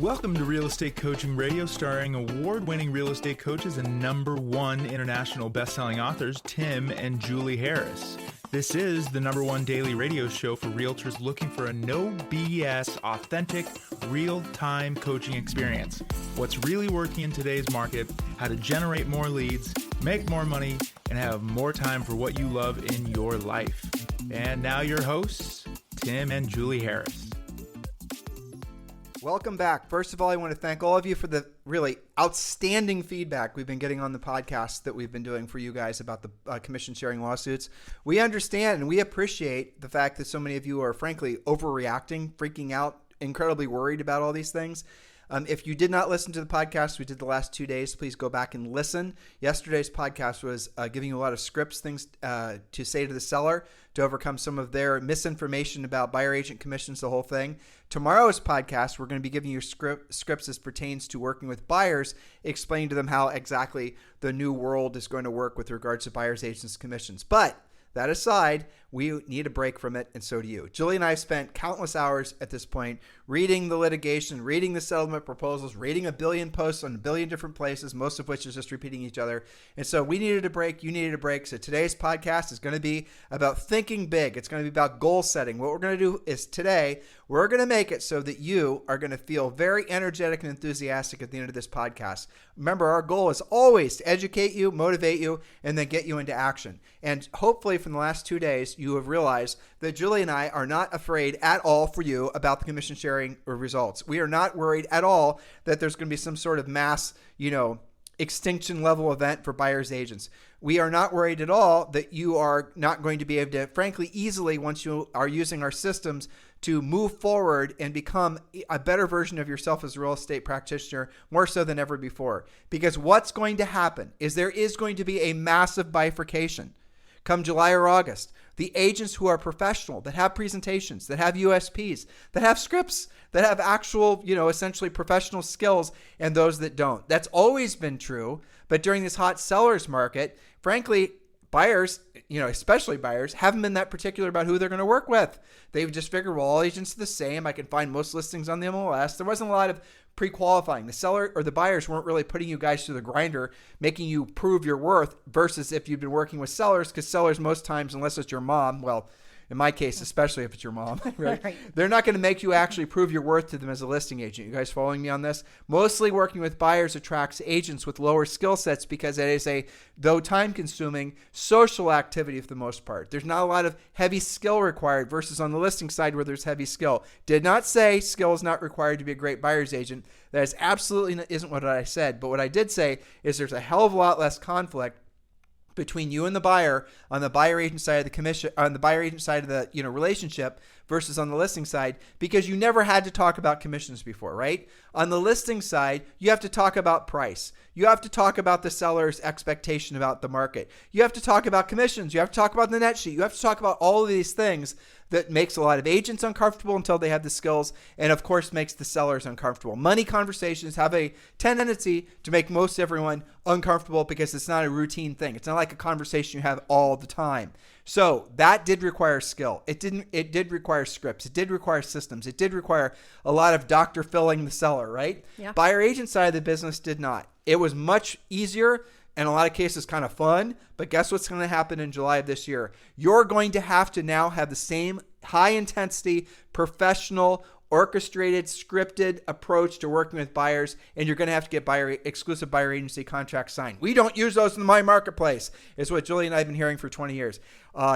Welcome to Real Estate Coaching Radio, starring award-winning real estate coaches and #1 international best-selling authors, Tim and Julie Harris. This is the #1 daily radio show for realtors looking for a no BS, authentic, real-time coaching experience. What's really working in today's market, how to generate more leads, make more money, and have more time for what you love in your life. And now your hosts, Tim and Julie Harris. Welcome back. First of all, I want to thank all of you for the really outstanding feedback we've been getting on the podcast that we've been doing for you guys about the commission sharing lawsuits. We understand and we appreciate the fact that so many of you are frankly overreacting, freaking out, incredibly worried about all these things. If you did not listen to the podcast we did the last 2 days, please go back and listen. Yesterday's podcast was giving you a lot of scripts, things to say to the seller to overcome some of their misinformation about buyer agent commissions, the whole thing. Tomorrow's podcast, we're going to be giving you scripts as pertains to working with buyers, explaining to them how exactly the new world is going to work with regards to buyers agents commissions. But that aside, we need a break from it, and so do you. Julie and I have spent countless hours at this point reading the litigation, reading the settlement proposals, reading a billion posts on a billion different places, most of which is just repeating each other. And so we needed a break. You needed a break. So today's podcast is going to be about thinking big. It's going to be about goal setting. What we're going to do is today, we're going to make it so that you are going to feel very energetic and enthusiastic at the end of this podcast. Remember, our goal is always to educate you, motivate you, and then get you into action. And hopefully from the last 2 days, you have realized that Julie and I are not afraid at all for you about the commission sharing results. We are not worried at all that there's going to be some sort of mass, extinction level event for buyers agents. We are not worried at all that you are not going to be able to, frankly, easily, once you are using our systems, to move forward and become a better version of yourself as a real estate practitioner, more so than ever before. Because what's going to happen is there is going to be a massive bifurcation come July or August. The agents who are professional, that have presentations, that have USPs, that have scripts, that have actual, essentially professional skills, and those that don't. That's always been true. But during this hot sellers market, frankly, buyers, especially buyers, haven't been that particular about who they're going to work with. They've just figured, well, all agents are the same. I can find most listings on the MLS. There wasn't a lot of pre-qualifying. The seller or the buyers weren't really putting you guys through the grinder, making you prove your worth versus if you've been working with sellers, because sellers most times, unless it's your mom, well, in my case, especially if it's your mom, right? They're not going to make you actually prove your worth to them as a listing agent. You guys following me on this? Mostly working with buyers attracts agents with lower skill sets because it is a, though time-consuming, social activity for the most part. There's not a lot of heavy skill required versus on the listing side where there's heavy skill. Did not say skill is not required to be a great buyer's agent. That is absolutely isn't what I said. But what I did say is there's a hell of a lot less conflict between you and the buyer on the buyer agent side of the commission, on the buyer agent side of the relationship versus on the listing side, because you never had to talk about commissions before, right? On the listing side, you have to talk about price. You have to talk about the seller's expectation about the market. You have to talk about commissions. You have to talk about the net sheet. You have to talk about all of these things that makes a lot of agents uncomfortable until they have the skills, and of course makes the sellers uncomfortable. Money conversations have a tendency to make most everyone uncomfortable because it's not a routine thing. It's not like a conversation you have all the time. So that did require skill. It did require scripts. It did require systems. It did require a lot of doctor filling the seller, right? Yeah. Buyer agent side of the business did not. It was much easier, in a lot of cases kind of fun, but guess what's going to happen in July of this year? You're going to have to now have the same high intensity, professional, orchestrated, scripted approach to working with buyers, and you're going to have to get exclusive buyer agency contracts signed. We don't use those in my marketplace, is what Julie and I have been hearing for 20 years.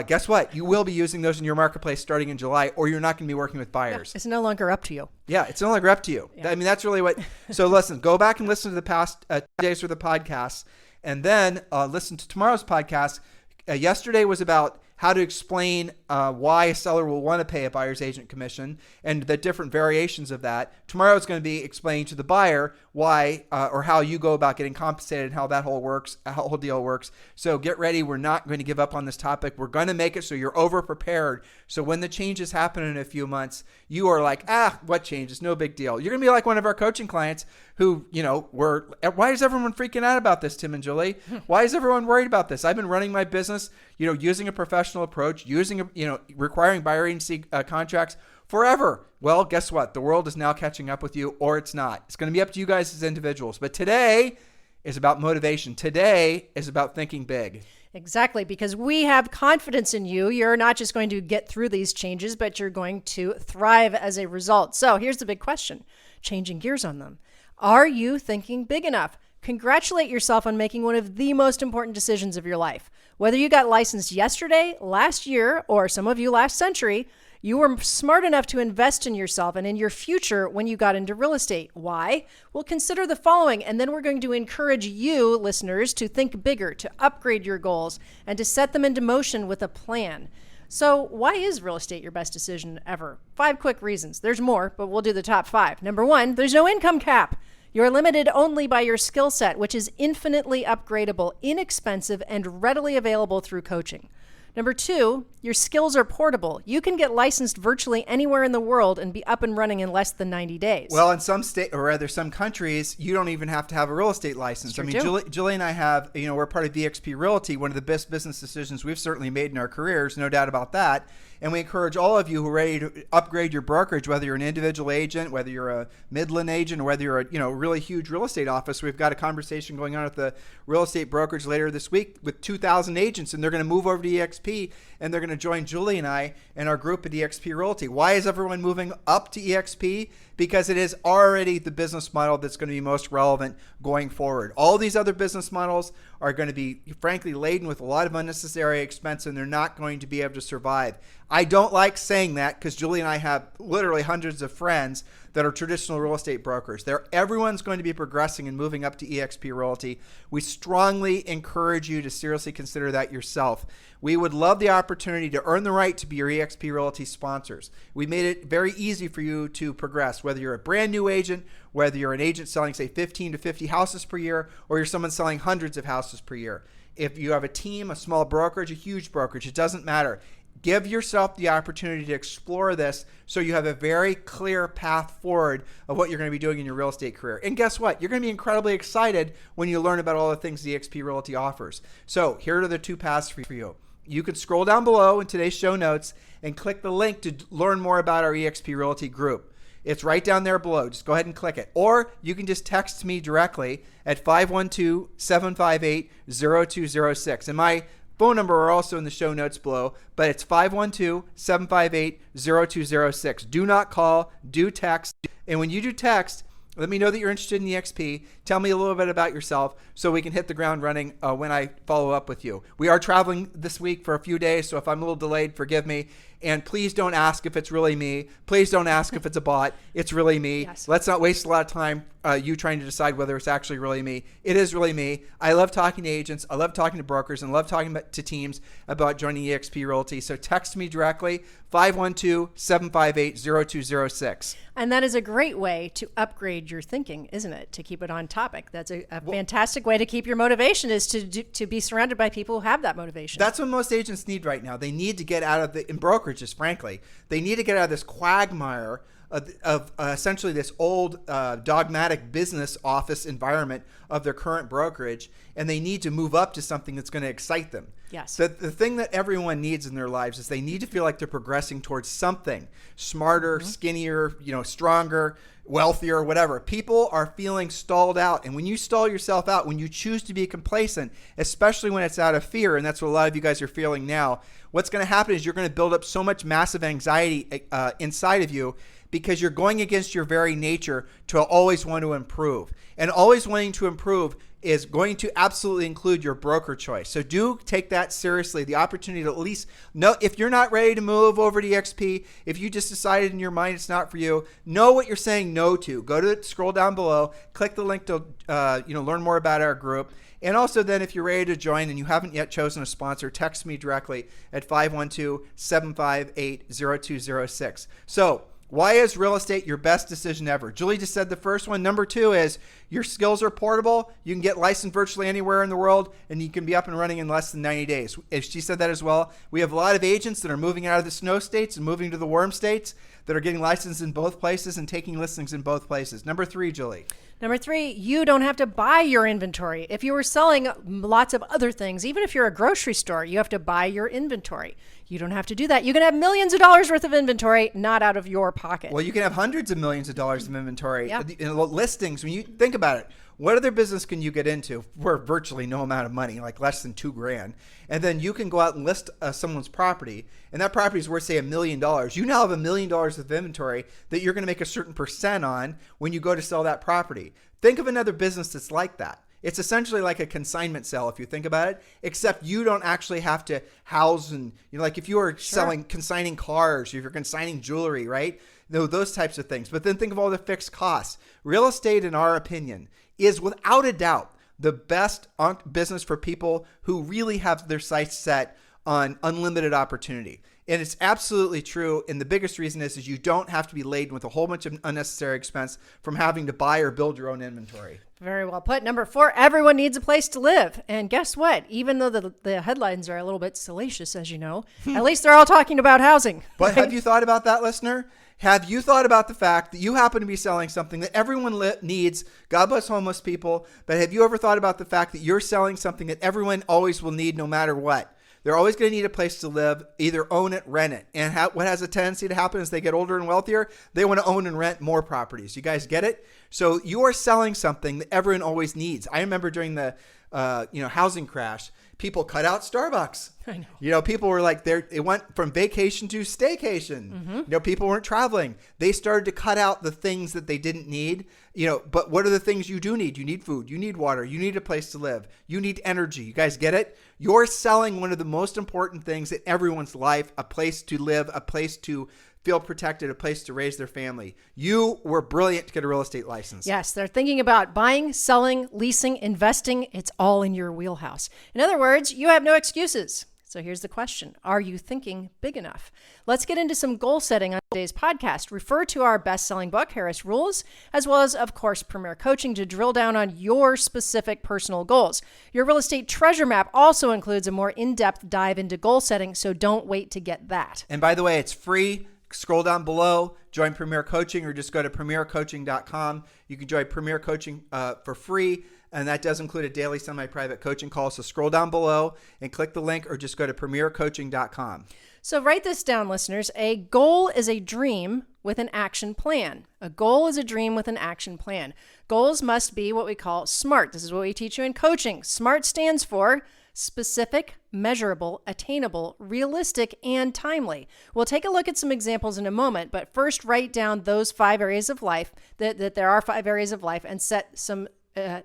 Guess what? You will be using those in your marketplace starting in July, or you're not going to be working with buyers. Yeah, it's no longer up to you. Yeah, it's no longer up to you. Yeah. I mean, that's really what. So listen, go back and listen to the past 2 days worth of podcasts, and then listen to tomorrow's podcast. Yesterday was about how to explain why a seller will want to pay a buyer's agent commission and the different variations of that. Tomorrow is going to be explaining to the buyer why or how you go about getting compensated and how that whole deal works. So get ready. We're not going to give up on this topic. We're going to make it so you're over prepared. So when the changes happen in a few months, you are like, what changes? No big deal. You're going to be like one of our coaching clients who, why is everyone freaking out about this, Tim and Julie? Why is everyone worried about this? I've been running my business, using a professional approach, requiring buyer agency contracts forever. Well, guess what? The world is now catching up with you, or it's not. It's going to be up to you guys as individuals. But today is about motivation. Today is about thinking big. Exactly, because we have confidence in you. You're not just going to get through these changes, but you're going to thrive as a result. So here's the big question, changing gears on them. Are you thinking big enough? Congratulate yourself on making one of the most important decisions of your life. Whether you got licensed yesterday, last year, or some of you last century, you were smart enough to invest in yourself and in your future when you got into real estate. Why? Well, consider the following, and then we're going to encourage you, listeners, to think bigger, to upgrade your goals, and to set them into motion with a plan. So why is real estate your best decision ever? 5 quick reasons. There's more, but we'll do the top 5. Number 1, there's no income cap. You're limited only by your skill set, which is infinitely upgradable, inexpensive, and readily available through coaching. Number 2, your skills are portable. You can get licensed virtually anywhere in the world and be up and running in less than 90 days. Well, in some some countries, you don't even have to have a real estate license. I mean, Julie and I have, we're part of VXP Realty, one of the best business decisions we've certainly made in our careers, no doubt about that. And we encourage all of you who are ready to upgrade your brokerage, whether you're an individual agent, whether you're a Midland agent, or whether you're a really huge real estate office. We've got a conversation going on at the real estate brokerage later this week with 2,000 agents, and they're going to move over to EXP, and they're going to join Julie and I and our group at EXP Realty. Why is everyone moving up to EXP? Because it is already the business model that's going to be most relevant going forward. All these other business models are going to be, frankly, laden with a lot of unnecessary expense, and they're not going to be able to survive. I don't like saying that because Julie and I have literally hundreds of friends that are traditional real estate brokers. Everyone's going to be progressing and moving up to EXP Realty. We strongly encourage you to seriously consider that yourself. We would love the opportunity to earn the right to be your EXP Realty sponsors. We made it very easy for you to progress, whether you're a brand new agent, whether you're an agent selling, say, 15 to 50 houses per year, or you're someone selling hundreds of houses per year. If you have a team, a small brokerage, a huge brokerage, it doesn't matter. Give yourself the opportunity to explore this so you have a very clear path forward of what you're going to be doing in your real estate career. And guess what? You're going to be incredibly excited when you learn about all the things EXP Realty offers. So here are the 2 paths for you. You can scroll down below in today's show notes and click the link to learn more about our EXP Realty group. It's right down there below. Just go ahead and click it. Or you can just text me directly at 512-758-0206. And my phone number are also in the show notes below, but it's 512-758-0206. Do not call, do text. And when you do text, let me know that you're interested in EXP. Tell me a little bit about yourself so we can hit the ground running when I follow up with you. We are traveling this week for a few days, so if I'm a little delayed, forgive me. And please don't ask if it's really me. Please don't ask if it's a bot. It's really me. Yes. Let's not waste a lot of time you trying to decide whether it's actually really me. It is really me. I love talking to agents. I love talking to brokers, and love talking to teams about joining EXP Realty. So text me directly, 512-758-0206. And that is a great way to upgrade your thinking, isn't it? To keep it on topic. That's a fantastic way to keep your motivation, is to be surrounded by people who have that motivation. That's what most agents need right now. They need to get out of in brokerages, frankly. They need to get out of this quagmire of essentially this old dogmatic business office environment of their current brokerage, and they need to move up to something that's going to excite them. Yes. The thing that everyone needs in their lives is they need to feel like they're progressing towards something smarter, skinnier, stronger, wealthier, whatever. People are feeling stalled out. And when you stall yourself out, when you choose to be complacent, especially when it's out of fear, and that's what a lot of you guys are feeling now, what's going to happen is you're going to build up so much massive anxiety inside of you, because you're going against your very nature to always want to improve. And always wanting to improve is going to absolutely include your broker choice. So do take that seriously, the opportunity to at least know if you're not ready to move over to EXP, if you just decided in your mind it's not for you, know what you're saying no to. Scroll down below, click the link to learn more about our group. And also then, if you're ready to join and you haven't yet chosen a sponsor, text me directly at 512-758-0206. So why is real estate your best decision ever? Julie just said the first one. Number 2 is your skills are portable. You can get licensed virtually anywhere in the world, and you can be up and running in less than 90 days. If she said that as well. We have a lot of agents that are moving out of the snow states and moving to the warm states. that are getting licensed in both places and taking listings in both places. Number 3, Julie. Number 3, you don't have to buy your inventory. If you were selling lots of other things, even if you're a grocery store, you have to buy your inventory. You don't have to do that. You can have millions of dollars worth of inventory, not out of your pocket. Well, you can have hundreds of millions of dollars of inventory. Yep. In listings, when you think about it, what other business can you get into for virtually no amount of money, like less than $2,000? And then you can go out and list someone's property, and that property is worth, say, $1 million. You now have $1 million of inventory that you're going to make a certain percent on when you go to sell that property. Think of another business that's like that. It's essentially like a consignment sale if you think about it, except you don't actually have to house and, like if you are consigning cars, if you're consigning jewelry, right? Those types of things. But then think of all the fixed costs. Real estate, in our opinion, is without a doubt the best business for people who really have their sights set on unlimited opportunity. And it's absolutely true. And the biggest reason is you don't have to be laden with a whole bunch of unnecessary expense from having to buy or build your own inventory. Very well put. Number 4, everyone needs a place to live. And guess what? Even though the headlines are a little bit salacious, as you know, at least they're all talking about housing. But right? Have you thought about that, listener? Have you thought about the fact that you happen to be selling something that everyone needs? God bless homeless people. But have you ever thought about the fact that you're selling something that everyone always will need no matter what? They're always going to need a place to live, either own it, rent it. And what has a tendency to happen as they get older and wealthier? They want to own and rent more properties. You guys get it? So you are selling something that everyone always needs. I remember during the housing crash, people cut out Starbucks. I know. People were like, it went from vacation to staycation. Mm-hmm. People weren't traveling. They started to cut out the things that they didn't need. But what are the things you do need? You need food. You need water. You need a place to live. You need energy. You guys get it? You're selling one of the most important things in everyone's life, a place to live, a place to feel protected, a place to raise their family. You were brilliant to get a real estate license. Yes, they're thinking about buying, selling, leasing, investing. It's all in your wheelhouse. In other words, you have no excuses. So here's the question. Are you thinking big enough? Let's get into some goal setting on today's podcast. Refer to our best-selling book, Harris Rules, as well as, of course, Premier Coaching to drill down on your specific personal goals. Your real estate treasure map also includes a more in-depth dive into goal setting, so don't wait to get that. And by the way, it's free. Scroll down below, join Premier Coaching, or just go to premiercoaching.com. You can join Premier Coaching for free, and that does include a daily semi-private coaching call. So scroll down below and click the link, or just go to premiercoaching.com. So write this down, listeners. A goal is a dream with an action plan. A goal is a dream with an action plan. Goals must be what we call SMART. This is what we teach you in coaching. SMART stands for specific, measurable, attainable, realistic, and timely. We'll take a look at some examples in a moment, but first write down those 5 areas of life, that there are 5 areas of life, and set some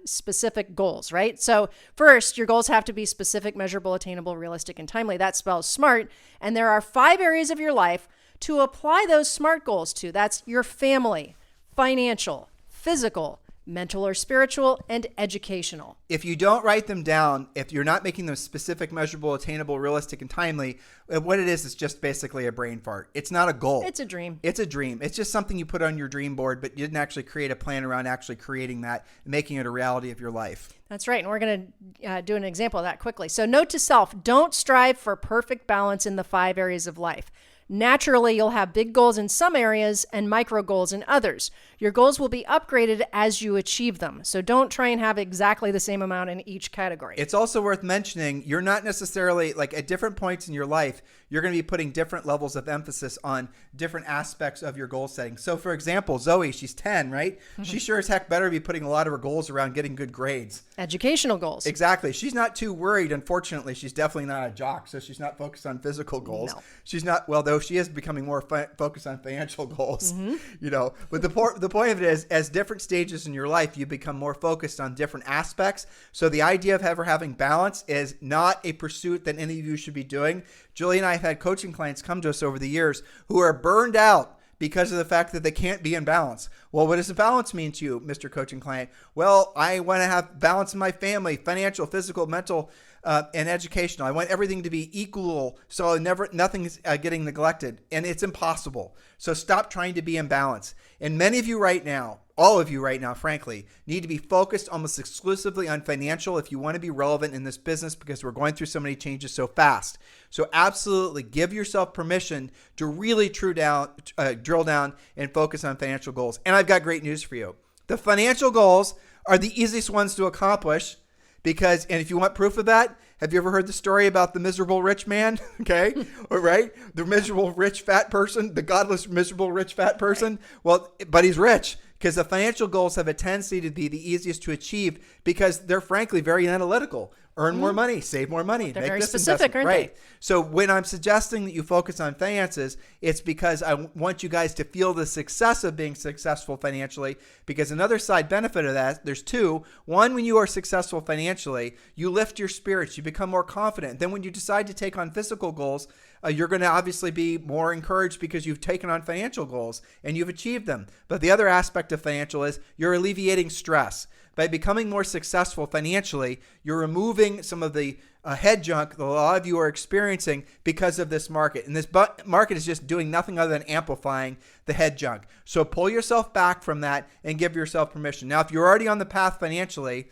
specific goals, right? So first, your goals have to be specific, measurable, attainable, realistic, and timely. That spells SMART. And there are 5 areas of your life to apply those SMART goals to. That's your family, financial, physical, mental or spiritual, and educational. If you don't write them down, if you're not making them specific, measurable, attainable, realistic, and timely, what it is just basically a brain fart. It's not a goal. It's a dream. It's a dream. It's just something you put on your dream board, but you didn't actually create a plan around actually creating that and making it a reality of your life. That's right. And we're going to do an example of that quickly. So note to self, don't strive for perfect balance in the 5 areas of life. Naturally, you'll have big goals in some areas and micro goals in others. Your goals will be upgraded as you achieve them. So don't try and have exactly the same amount in each category. It's also worth mentioning, you're not necessarily, like at different points in your life, you're going to be putting different levels of emphasis on different aspects of your goal setting. So for example, Zoe, she's 10, right? Mm-hmm. She sure as heck better be putting a lot of her goals around getting good grades. Educational goals. Exactly. She's not too worried. Unfortunately, she's definitely not a jock, so she's not focused on physical goals. No. She's not, well, though she is becoming more focused on financial goals, but the point of it is, as different stages in your life, you become more focused on different aspects. So the idea of ever having balance is not a pursuit that any of you should be doing. Julie and I have had coaching clients come to us over the years who are burned out because of the fact that they can't be in balance. Well, what does the balance mean to you, Mr. Coaching Client? Well, I want to have balance in my family, financial, physical, mental. and educational. I want everything to be equal, so nothing's getting neglected, and it's impossible. So stop trying to be in balance. And many of you right now, all of you right now, frankly, need to be focused almost exclusively on financial if you want to be relevant in this business, because we're going through so many changes so fast. So absolutely give yourself permission to really drill down and focus on financial goals. And I've got great news for you. The financial goals are the easiest ones to accomplish because, and if you want proof of that, have you ever heard the story about the miserable rich man? Okay. All right. The miserable rich fat person, the godless miserable rich fat person. Well, but he's rich. Because the financial goals have a tendency to be the easiest to achieve because they're frankly very analytical. Earn more money, save more money. They're make very this specific, investment. aren't Right. So when I'm suggesting that you focus on finances, it's because I want you guys to feel the success of being successful financially. Because another side benefit of that, there's two. One, when you are successful financially, you lift your spirits, you become more confident. Then when you decide to take on physical goals, you're going to obviously be more encouraged because you've taken on financial goals and you've achieved them. But the other aspect of financial is you're alleviating stress. By becoming more successful financially, you're removing some of the head junk that a lot of you are experiencing because of this market. And this market is just doing nothing other than amplifying the head junk. So pull yourself back from that and give yourself permission. Now, if you're already on the path financially,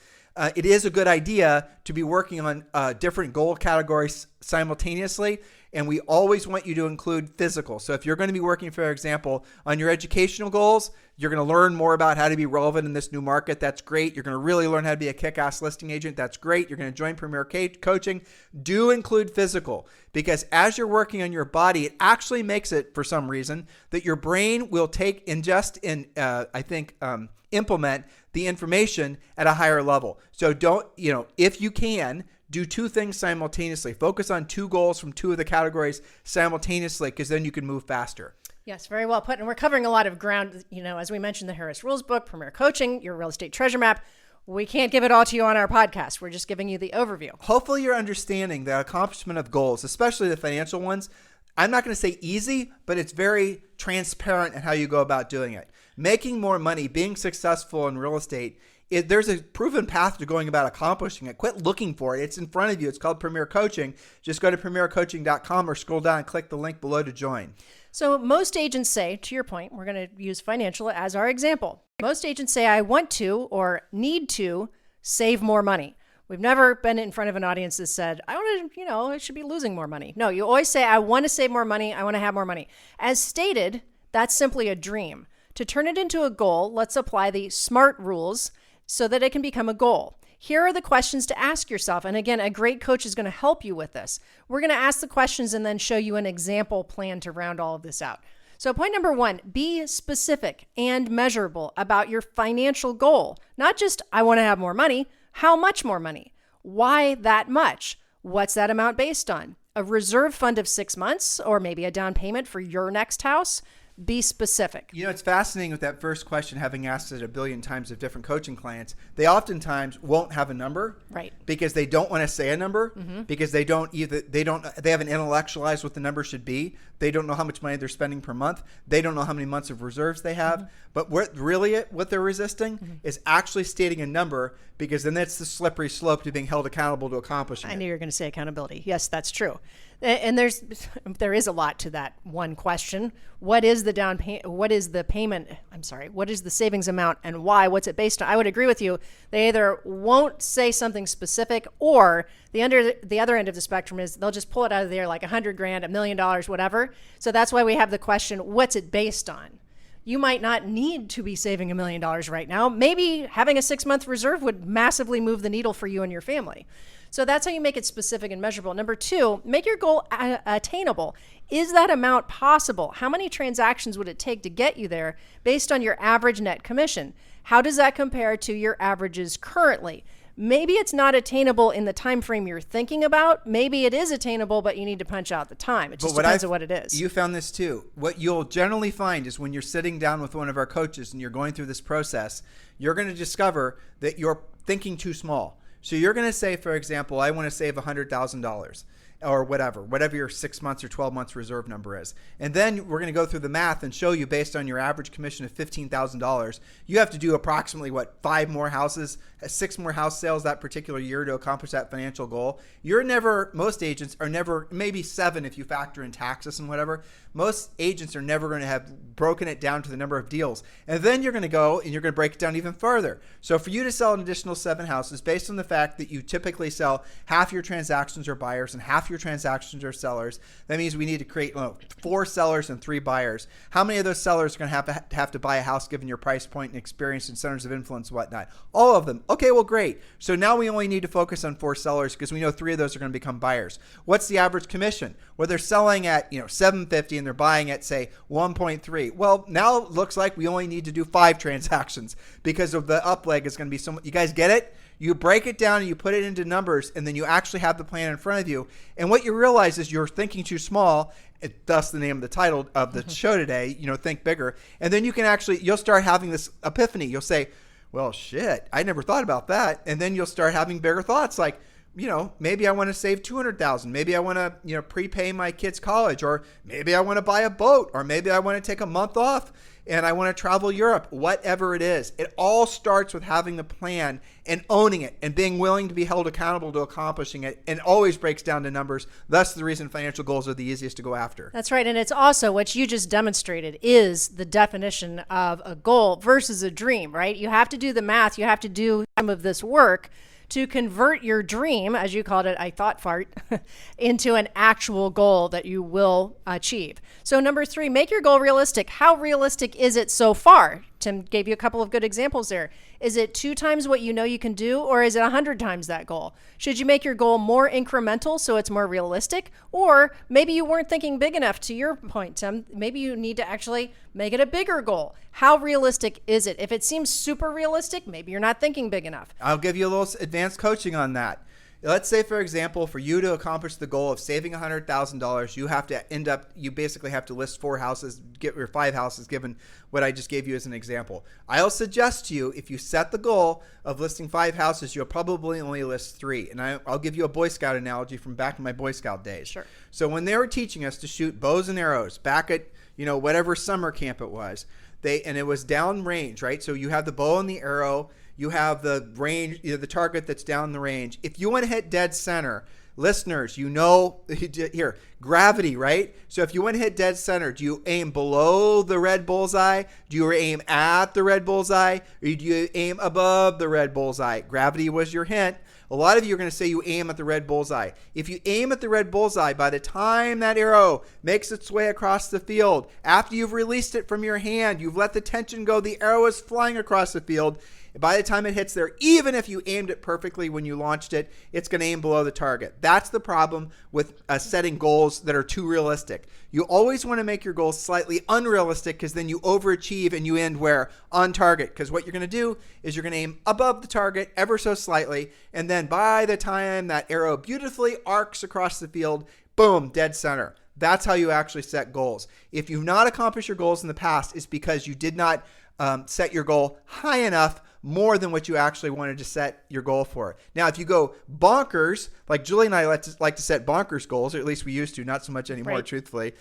it is a good idea to be working on different goal categories simultaneously. And we always want you to include physical. So if you're going to be working, for example, on your educational goals, you're going to learn more about how to be relevant in this new market. That's great. You're going to really learn how to be a kick-ass listing agent. That's great. You're going to join Premier Coaching. Do include physical, because as you're working on your body, it actually makes it, for some reason, that your brain will ingest and implement the information at a higher level. So if you can, do two things simultaneously. Focus on two goals from two of the categories simultaneously, because then you can move faster. Yes, very well put. And we're covering a lot of ground, as we mentioned, the Harris Rules book, Premier Coaching, your real estate treasure map. We can't give it all to you on our podcast. We're just giving you the overview. Hopefully you're understanding the accomplishment of goals, especially the financial ones. I'm not going to say easy, but it's very transparent in how you go about doing it. Making more money, being successful in real estate, there's a proven path to going about accomplishing it. Quit looking for it. It's in front of you. It's called Premier Coaching. Just go to premiercoaching.com or scroll down and click the link below to join. So most agents say, to your point, we're going to use financial as our example. Most agents say, I want to or need to save more money. We've never been in front of an audience that said, I want to, I should be losing more money. No, you always say, I want to save more money. I want to have more money. As stated, that's simply a dream. To turn it into a goal, let's apply the SMART rules so that it can become a goal. Here are the questions to ask yourself. And again, a great coach is going to help you with this. We're going to ask the questions and then show you an example plan to round all of this out. So point number 1, be specific and measurable about your financial goal. Not just, I want to have more money. How much more money? Why that much? What's that amount based on? A reserve fund of 6 months, or maybe a down payment for your next house? Be specific. It's fascinating with that first question, having asked it a billion times of different coaching clients. They oftentimes won't have a number, right? Because they don't want to say a number, because they haven't intellectualized what the number should be. They don't know how much money they're spending per month. They don't know how many months of reserves they have. But what they're resisting is actually stating a number, because then that's the slippery slope to being held accountable to accomplishing it. I knew you were going to say accountability. Yes, that's true. And there is a lot to that one question. What is the what is the payment? I'm sorry. What is the savings amount and why? What's it based on? I would agree with you. They either won't say something specific, or the other end of the spectrum is they'll just pull it out of there like $100,000, $1 million, whatever. So that's why we have the question, what's it based on? You might not need to be saving $1 million right now. Maybe having a 6-month reserve would massively move the needle for you and your family. So that's how you make it specific and measurable. Number 2, make your goal attainable. Is that amount possible? How many transactions would it take to get you there based on your average net commission? How does that compare to your averages currently? Maybe it's not attainable in the time frame you're thinking about. Maybe it is attainable, but you need to punch out the time. It just depends on what it is. You found this too. What you'll generally find is when you're sitting down with one of our coaches and you're going through this process, you're going to discover that you're thinking too small. So you're going to say, for example, I want to save $100,000. or whatever your 6 months or 12 months reserve number is. And then we're going to go through the math and show you, based on your average commission of $15,000, you have to do approximately 6 more house sales that particular year to accomplish that financial goal. Most agents are never, maybe 7 if you factor in taxes and whatever. Most agents are never going to have broken it down to the number of deals. And then you're going to go and you're going to break it down even further. So for you to sell an additional 7 houses, based on the fact that you typically sell half your transactions are buyers and half your transactions are sellers, that means we need to create 4 sellers and 3 buyers. How many of those sellers are going to have to buy a house given your price point and experience and centers of influence and whatnot? All of them. Okay, well, great. So now we only need to focus on 4 sellers because we know 3 of those are going to become buyers. What's the average commission? Well, they're selling at $750 and they're buying at, say, 1.3. Well, now it looks like we only need to do 5 transactions because of the up leg is going to be so much. You guys get it? You break it down and you put it into numbers, and then you actually have the plan in front of you. And what you realize is you're thinking too small. Thus the name of the title of the show today, Think Bigger. And then you'll start having this epiphany. You'll say, well, shit, I never thought about that. And then you'll start having bigger thoughts like, maybe I want to save $200,000. Maybe I want to, prepay my kids' college, or maybe I want to buy a boat, or maybe I want to take a month off and I want to travel Europe. Whatever it is, it all starts with having the plan and owning it and being willing to be held accountable to accomplishing it, and always breaks down to numbers. Thus the reason financial goals are the easiest to go after. That's right. And it's also what you just demonstrated is the definition of a goal versus a dream, right? You have to do the math. You have to do some of this work to convert your dream, as you called it, I thought fart, into an actual goal that you will achieve. So number 3, make your goal realistic. How realistic is it so far? Tim gave you a couple of good examples there. Is it 2 times what you know you can do, or is it 100 times that goal? Should you make your goal more incremental so it's more realistic? Or maybe you weren't thinking big enough, to your point, Tim. Maybe you need to actually make it a bigger goal. How realistic is it? If it seems super realistic, maybe you're not thinking big enough. I'll give you a little advanced coaching on that. Let's say, for example, for you to accomplish the goal of saving $100,000, you basically have to list 4 houses, or 5 houses, given what I just gave you as an example. I'll suggest to you, if you set the goal of listing 5 houses, you'll probably only list 3. And I'll give you a Boy Scout analogy from back in my Boy Scout days. Sure. So when they were teaching us to shoot bows and arrows back at, whatever summer camp it was, and it was down range, right? So you have the bow and the arrow. You have the range, the target that's down the range. If you want to hit dead center, listeners, here, gravity, right? So if you want to hit dead center, do you aim below the red bullseye? Do you aim at the red bullseye? Or do you aim above the red bullseye? Gravity was your hint. A lot of you are going to say you aim at the red bullseye. If you aim at the red bullseye, by the time that arrow makes its way across the field, after you've released it from your hand, you've let the tension go, the arrow is flying across the field. By the time it hits there, even if you aimed it perfectly when you launched it, it's going to aim below the target. That's the problem with setting goals that are too realistic. You always want to make your goals slightly unrealistic, because then you overachieve and you end where? On target. Because what you're going to do is you're going to aim above the target ever so slightly, and then by the time that arrow beautifully arcs across the field, boom, dead center. That's how you actually set goals. If you've not accomplished your goals in the past, it's because you did not set your goal high enough, more than what you actually wanted to set your goal for. Now, if you go bonkers, like Julie and I like to set bonkers goals, or at least we used to, not so much anymore, right, truthfully,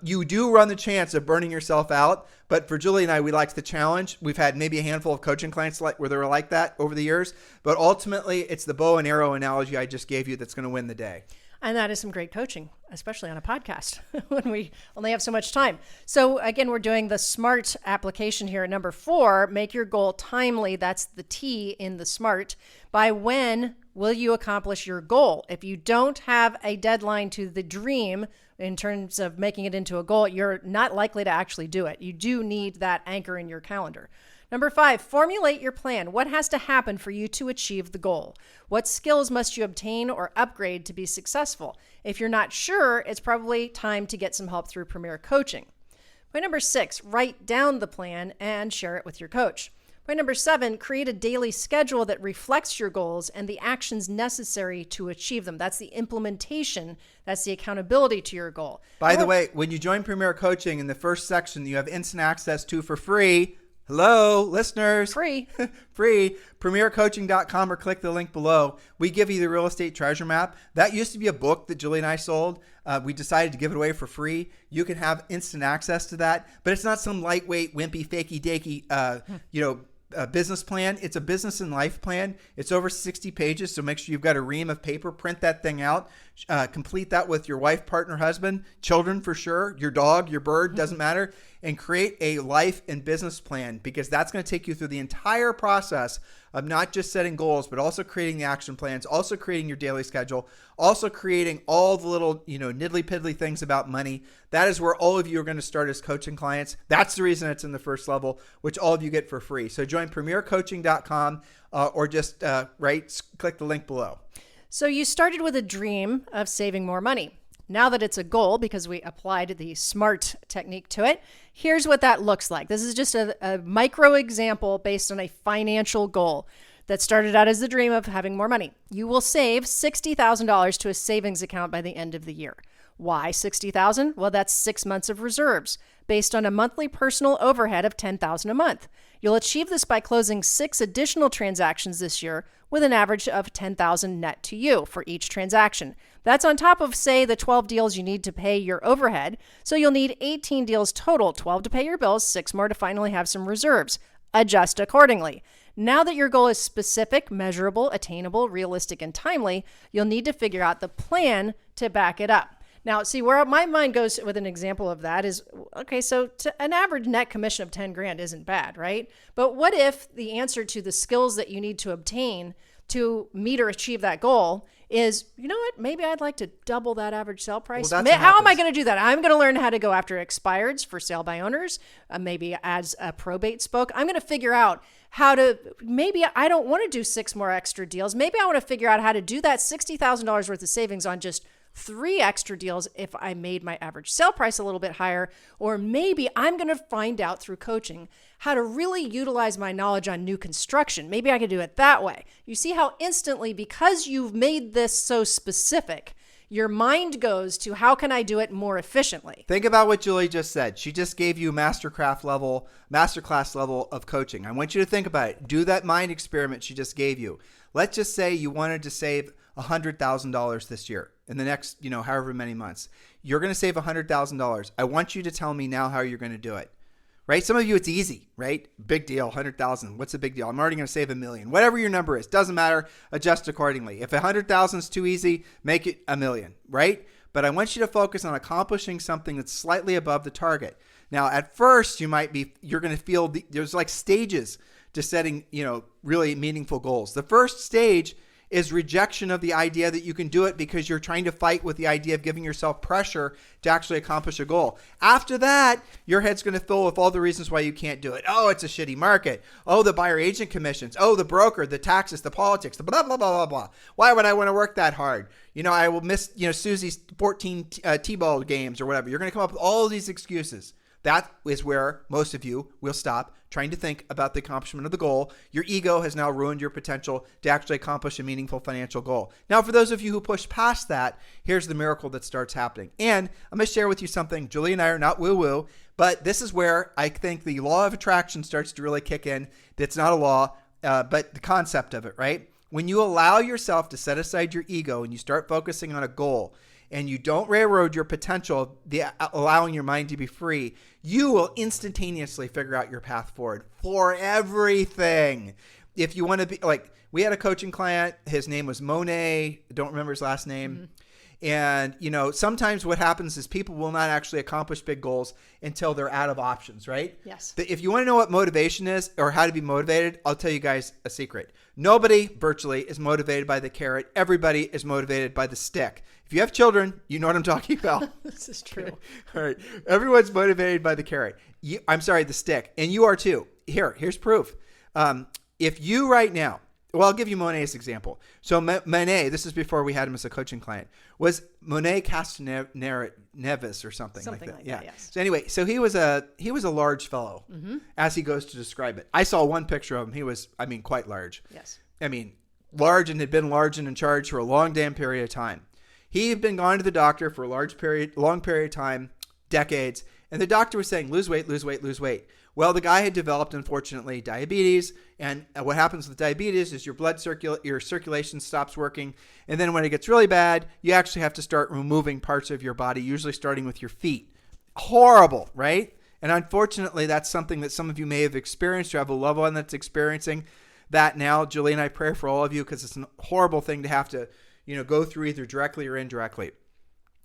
you do run the chance of burning yourself out. But for Julie and I, we like the challenge. We've had maybe a handful of coaching clients where they were like that over the years. But ultimately, it's the bow and arrow analogy I just gave you that's going to win the day. And that is some great coaching, especially on a podcast when we only have so much time. So again, we're doing the SMART application here at number 4, make your goal timely. That's the T in the SMART. By when will you accomplish your goal? If you don't have a deadline to the dream in terms of making it into a goal, you're not likely to actually do it. You do need that anchor in your calendar. Number 5, formulate your plan. What has to happen for you to achieve the goal? What skills must you obtain or upgrade to be successful? If you're not sure, it's probably time to get some help through Premier Coaching. Point number 6, write down the plan and share it with your coach. Point number 7, create a daily schedule that reflects your goals and the actions necessary to achieve them. That's the implementation. That's the accountability to your goal. By the way, when you join Premier Coaching, in the first section, you have instant access to, for free, Hello, listeners. Free. Free. PremierCoaching.com or click the link below. We give you the real estate treasure map. That used to be a book that Julie and I sold. We decided to give it away for free. You can have instant access to that, but it's not some lightweight, wimpy, fakey, dakey, business plan. It's a business and life plan. It's over 60 pages, so make sure you've got a ream of paper. Print that thing out. Complete that with your wife, partner, husband, children for sure, your dog, your bird, doesn't matter, and create a life and business plan, because that's going to take you through the entire process of not just setting goals, but also creating the action plans, also creating your daily schedule, also creating all the little, niddly piddly things about money. That is where all of you are going to start as coaching clients. That's the reason it's in the first level, which all of you get for free. So join PremierCoaching.com or just click the link below. So you started with a dream of saving more money. Now that it's a goal, because we applied the SMART technique to it, here's what that looks like. This is just a micro example based on a financial goal that started out as the dream of having more money. You will save $60,000 to a savings account by the end of the year. Why $60,000? Well, that's 6 months of reserves based on a monthly personal overhead of $10,000 a month. You'll achieve this by closing 6 additional transactions this year with an average of $10,000 net to you for each transaction. That's on top of, say, the 12 deals you need to pay your overhead. So you'll need 18 deals total, 12 to pay your bills, 6 more to finally have some reserves. Adjust accordingly. Now that your goal is specific, measurable, attainable, realistic, and timely, you'll need to figure out the plan to back it up. Now, see, where my mind goes with an example of that is, okay, so an average net commission of 10 grand isn't bad, right? But what if the answer to the skills that you need to obtain to meet or achieve that goal is, you know what, maybe I'd like to double that average sale price. Well, How am I going to do that? I'm going to learn how to go after expireds for sale by owners, maybe as a probate spoke. I'm going to figure out how to, maybe I don't want to do 6 more extra deals. Maybe I want to figure out how to do that $60,000 worth of savings on just 3 extra deals if I made my average sale price a little bit higher. Or maybe I'm going to find out through coaching how to really utilize my knowledge on new construction. Maybe I could do it that way. You see how instantly, because you've made this so specific, your mind goes to how can I do it more efficiently? Think about what Julie just said. She just gave you masterclass level of coaching. I want you to think about it. Do that mind experiment she just gave you. Let's just say you wanted to save $100,000 this year in the next, however many months. You're going to save $100,000. I want you to tell me now how you're going to do it. Right? Some of you, it's easy, right? Big deal, 100,000. What's a big deal? I'm already going to save $1 million. Whatever your number is, doesn't matter. Adjust accordingly. If 100,000 is too easy, make it $1 million, right? But I want you to focus on accomplishing something that's slightly above the target. Now, at first, you're going to feel there's like stages to setting, really meaningful goals. The first stage is rejection of the idea that you can do it because you're trying to fight with the idea of giving yourself pressure to actually accomplish a goal. After that, your head's going to fill with all the reasons why you can't do it. Oh, it's a shitty market. Oh, the buyer agent commissions. Oh, the broker, the taxes, the politics, the blah, blah, blah, blah, blah. Why would I want to work that hard? I will miss, Susie's 14 T-ball games or whatever. You're going to come up with all of these excuses. That is where most of you will stop trying to think about the accomplishment of the goal. Your ego has now ruined your potential to actually accomplish a meaningful financial goal. Now, for those of you who push past that, here's the miracle that starts happening. And I'm going to share with you something. Julie and I are not woo-woo, but this is where I think the law of attraction starts to really kick in. It's not a law, but the concept of it, right? When you allow yourself to set aside your ego and you start focusing on a goal, and you don't railroad your potential, allowing your mind to be free, you will instantaneously figure out your path forward for everything. If you want to be like, we had a coaching client, his name was Monet, I don't remember his last name. Mm-hmm. And, sometimes what happens is people will not actually accomplish big goals until they're out of options, right? Yes. If you want to know what motivation is or how to be motivated, I'll tell you guys a secret. Nobody virtually is motivated by the carrot. Everybody is motivated by the stick. If you have children, you know what I'm talking about. This is true. All right. Everyone's motivated by the carrot. The stick. And you are too. Here's proof. If you right now, well, I'll give you Monet's example. So Monet, this is before we had him as a coaching client, was Monet Castanevis or something like that. Yeah. Yes. So anyway, he was a large fellow, mm-hmm. as he goes to describe it. I saw one picture of him. He was, quite large. Yes. Large and had been large and in charge for a long damn period of time. He had been gone to the doctor for a long period of time, decades, and the doctor was saying, lose weight, lose weight, lose weight. Well, the guy had developed, unfortunately, diabetes. And what happens with diabetes is your your circulation stops working. And then when it gets really bad, you actually have to start removing parts of your body, usually starting with your feet. Horrible, right? And unfortunately, that's something that some of you may have experienced or have a loved one that's experiencing that now. Julie and I pray for all of you because it's a horrible thing to have to, go through either directly or indirectly.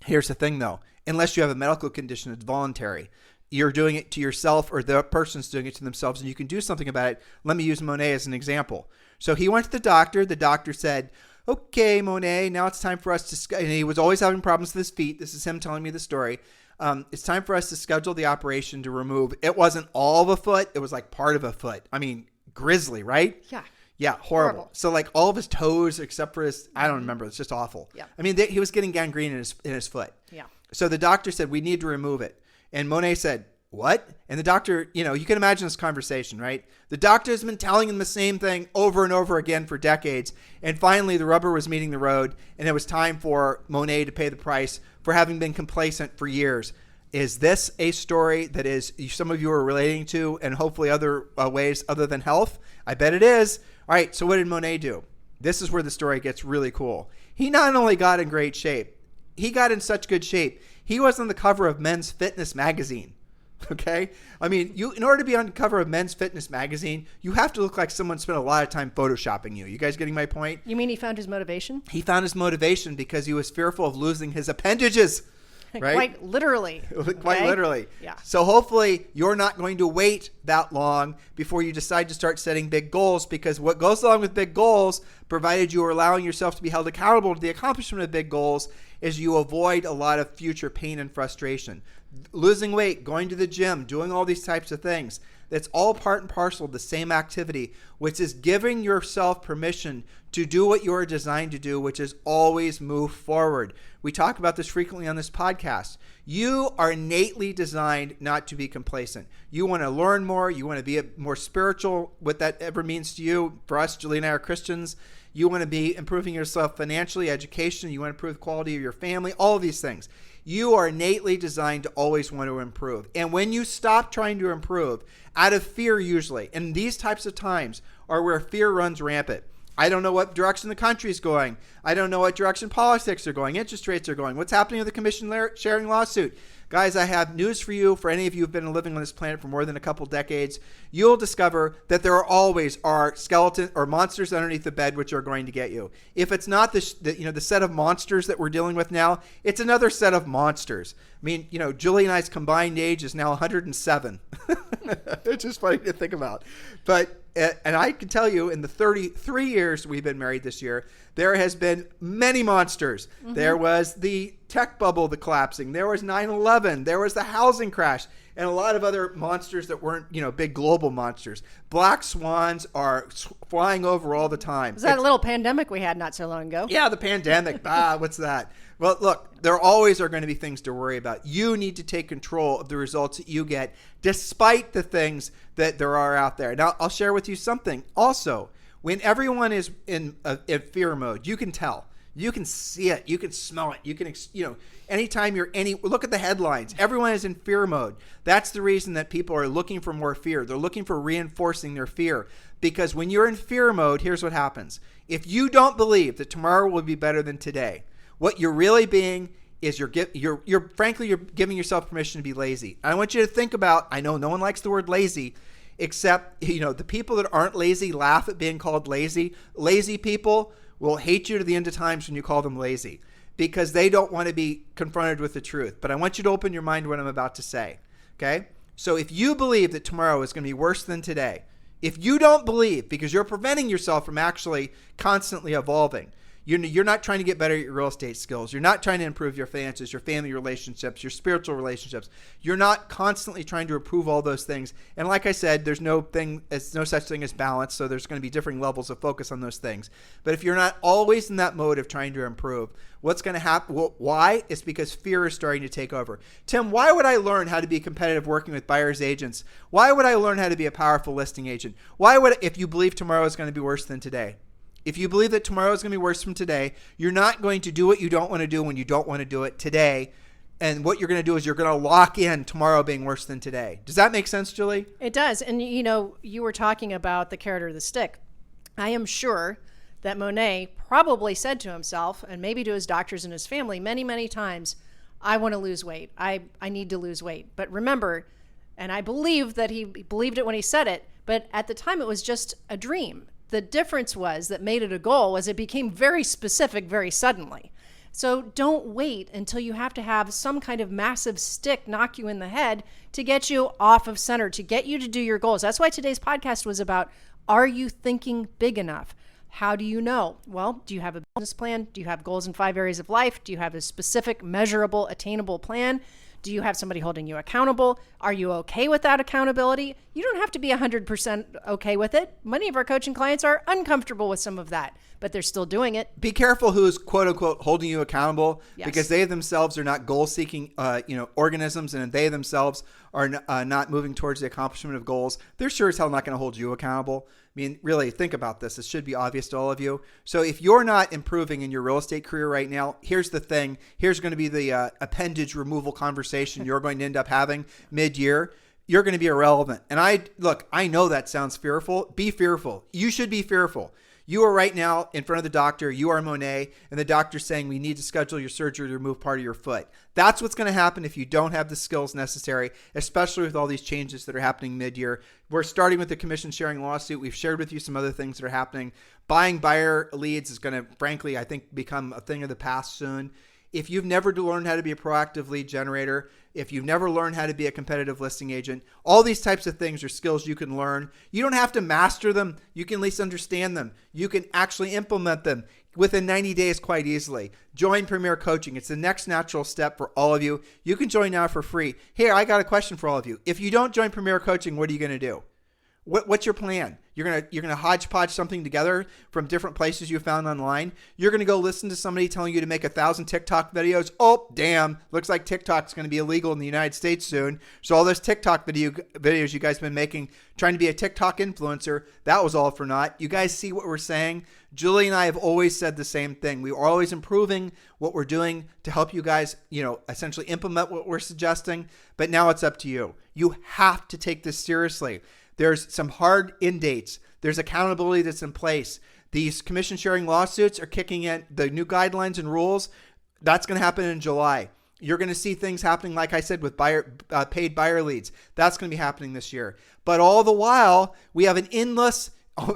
Here's the thing, though. Unless you have a medical condition, it's voluntary. You're doing it to yourself or the person's doing it to themselves, and you can do something about it. Let me use Monet as an example. So he went to the doctor. The doctor said, okay, Monet, now it's time for us to, and he was always having problems with his feet. This is him telling me the story. It's time for us to schedule the operation to remove. It wasn't all of a foot. It was like part of a foot. I mean, grisly, right? Yeah. Yeah, horrible. So like all of his toes except for his, I don't remember. It's just awful. Yeah. I mean, he was getting gangrene in his foot. Yeah. So the doctor said, we need to remove it. And Monet said, what? And the doctor, you can imagine this conversation, right? The doctor has been telling him the same thing over and over again for decades. And finally, the rubber was meeting the road, and it was time for Monet to pay the price for having been complacent for years. Is this a story that is some of you are relating to, and hopefully other ways other than health? I bet it is. All right, so what did Monet do? This is where the story gets really cool. He not only got in great shape, he got in such good shape. He was on the cover of Men's Fitness magazine. Okay? I mean, in order to be on the cover of Men's Fitness magazine, you have to look like someone spent a lot of time photoshopping you. You guys getting my point? You mean he found his motivation? He found his motivation because he was fearful of losing his appendages. Right? Quite literally. Quite literally. Yeah. So hopefully you're not going to wait that long before you decide to start setting big goals, because what goes along with big goals, provided you are allowing yourself to be held accountable to the accomplishment of big goals, is you avoid a lot of future pain and frustration. Losing weight, going to the gym, doing all these types of things. That's all part and parcel of the same activity, which is giving yourself permission to do what you are designed to do, which is always move forward. We talk about this frequently on this podcast. You are innately designed not to be complacent. You want to learn more. You want to be more spiritual, what that ever means to you. For us, Julie and I are Christians. You want to be improving yourself financially, education. You want to improve the quality of your family, all of these things. You are innately designed to always want to improve. And when you stop trying to improve, out of fear usually, and these types of times are where fear runs rampant. I don't know what direction the country is going. I don't know what direction politics are going, interest rates are going. What's happening with the commission sharing lawsuit? Guys, I have news for you. For any of you who've been living on this planet for more than a couple decades, you'll discover that there always are skeleton or monsters underneath the bed which are going to get you. If it's not the set of monsters that we're dealing with now, it's another set of monsters. I mean, Julie and I's combined age is now 107. It's just funny to think about. But and I can tell you, in the 33 years we've been married this year, there has been many monsters. Mm-hmm. There was the tech bubble, the collapsing. There was 9/11. There was the housing crash, and a lot of other monsters that weren't, big global monsters. Black swans are flying over all the time. Was that a little pandemic we had not so long ago? Yeah, the pandemic. What's that? Well, look, there always are going to be things to worry about. You need to take control of the results that you get, despite the things that there are out there. Now, I'll share with you something. Also, when everyone is in fear mode, you can tell. You can see it. You can smell it. You can, anytime look at the headlines. Everyone is in fear mode. That's the reason that people are looking for more fear. They're looking for reinforcing their fear. Because when you're in fear mode, here's what happens. If you don't believe that tomorrow will be better than today, what you're really being is you're giving yourself permission to be lazy. I want you to think about, I know no one likes the word lazy, except, the people that aren't lazy laugh at being called lazy. Lazy people will hate you to the end of times when you call them lazy, because they don't want to be confronted with the truth. But I want you to open your mind to what I'm about to say. Okay? So if you believe that tomorrow is going to be worse than today, if you don't believe, because you're preventing yourself from actually constantly evolving, you're not trying to get better at your real estate skills. You're not trying to improve your finances, your family relationships, your spiritual relationships. You're not constantly trying to improve all those things. And like I said, there's no such thing as balance. So there's going to be different levels of focus on those things. But if you're not always in that mode of trying to improve, what's going to happen? Well, why? It's because fear is starting to take over. Tim, why would I learn how to be competitive working with buyer's agents? Why would I learn how to be a powerful listing agent? If you believe tomorrow is going to be worse than today? If you believe that tomorrow is going to be worse from today, you're not going to do what you don't want to do when you don't want to do it today. And what you're going to do is you're going to lock in tomorrow being worse than today. Does that make sense, Julie? It does. And, you know, you were talking about the carrot or the stick. I am sure that Monet probably said to himself, and maybe to his doctors and his family many, many times, I want to lose weight. I need to lose weight. But remember, and I believe that he believed it when he said it, but at the time it was just a dream. The difference was that made it a goal was it became very specific very suddenly. So don't wait until you have to have some kind of massive stick knock you in the head to get you off of center, to get you to do your goals. That's why today's podcast was about, are you thinking big enough? How do you know? Well, do you have a business plan? Do you have goals in 5 areas of life? Do you have a specific, measurable, attainable plan? Do you have somebody holding you accountable? Are you okay with that accountability? You don't have to be 100% okay with it. Many of our coaching clients are uncomfortable with some of that, but they're still doing it. Be careful who's quote unquote holding you accountable, Yes. because they themselves are not goal seeking, organisms, and they themselves are not moving towards the accomplishment of goals. They're sure as hell not going to hold you accountable. I mean, really think about this. This should be obvious to all of you. So if you're not improving in your real estate career right now, here's the thing. Here's going to be the appendage removal conversation you're going to end up having mid-year. You're going to be irrelevant. And I know that sounds fearful. Be fearful. You should be fearful. You are right now in front of the doctor. You are Monet, and the doctor's saying we need to schedule your surgery to remove part of your foot. That's what's going to happen if you don't have the skills necessary, especially with all these changes that are happening mid-year. We're starting with the commission sharing lawsuit. We've shared with you some other things that are happening. Buying buyer leads is going to, frankly, I think, become a thing of the past soon. If you've never learned how to be a proactive lead generator, if you've never learned how to be a competitive listing agent, all these types of things are skills you can learn. You don't have to master them. You can at least understand them. You can actually implement them within 90 days quite easily. Join Premier Coaching. It's the next natural step for all of you. You can join now for free. Here, I got a question for all of you. If you don't join Premier Coaching, what are you going to do? What's your plan? You're gonna hodgepodge something together from different places you found online. You're gonna go listen to somebody telling you to make 1,000 TikTok videos. Oh, damn! Looks like TikTok's gonna be illegal in the United States soon. So all those TikTok videos you guys have been making, trying to be a TikTok influencer, that was all for naught. You guys see what we're saying? Julie and I have always said the same thing. We are always improving what we're doing to help you guys, essentially implement what we're suggesting. But now it's up to you. You have to take this seriously. There's some hard end dates. There's accountability that's in place. These commission sharing lawsuits are kicking in. The new guidelines and rules, that's going to happen in July. You're going to see things happening, like I said, with paid buyer leads. That's going to be happening this year. But all the while, we have an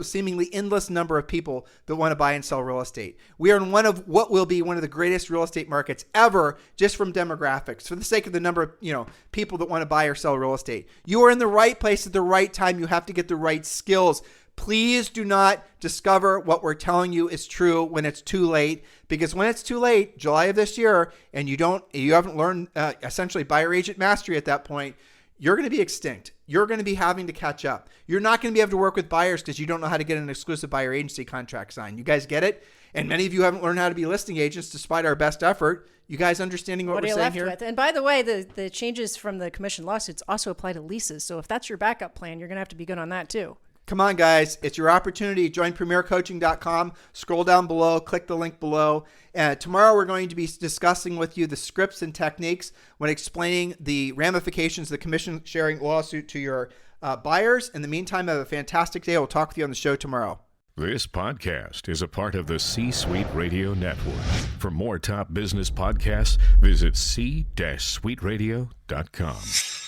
seemingly endless number of people that want to buy and sell real estate. We are in one of what will be one of the greatest real estate markets ever, just from demographics, for the sake of the number of people that want to buy or sell real estate. You are in the right place at the right time. You have to get the right skills. Please do not discover what we're telling you is true when it's too late, because when it's too late, July of this year, and you haven't learned essentially buyer agent mastery at that point, you're going to be extinct. You're going to be having to catch up. You're not going to be able to work with buyers because you don't know how to get an exclusive buyer agency contract signed. You guys get it? And many of you haven't learned how to be listing agents despite our best effort. You guys understanding what we're saying here? With? And by the way, the changes from the commission lawsuits also apply to leases. So if that's your backup plan, you're going to have to be good on that too. Come on, guys. It's your opportunity. Join premiercoaching.com. Scroll down below. Click the link below. Tomorrow, we're going to be discussing with you the scripts and techniques when explaining the ramifications of the commission sharing lawsuit to your buyers. In the meantime, have a fantastic day. We'll talk with you on the show tomorrow. This podcast is a part of the C-Suite Radio Network. For more top business podcasts, visit c-suiteradio.com.